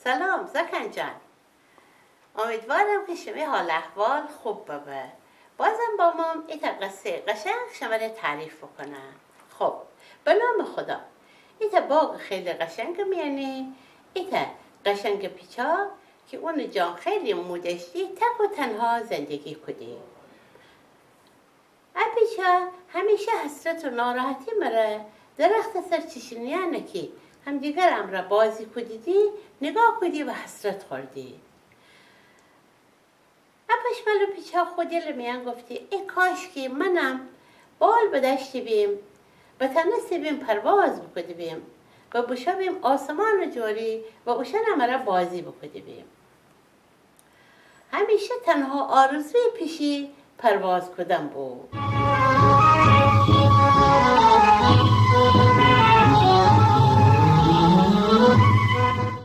سلام زکن جان. امیدوارم که شما حال احوال خوب ببه. بازم با ما ایتا قصه قشنگ شما تعریف بکنم. خب به نام خدا. ایتا باغ خیلی قشنگ میانی. ایتا قشنگ پیچا که اون جان خیلی مودشتی تک و تنها زندگی کدی. پیچا همیشه حسرت و ناراحتی مره درخت سر چشنیانه که هم دیگر را بازی کدیدی نگاه کدی و حسرت خوردی. اپش ملو پیچا خودی میان گفتی ای کاش که منم بال بدشتی بیم و تنستی بیم پرواز بکدی بیم و بشا بیم آسمان جوری و اوشن مرا بازی بکدی بیم. همیشه تنها آرزوی پیشی پرواز کدن بود.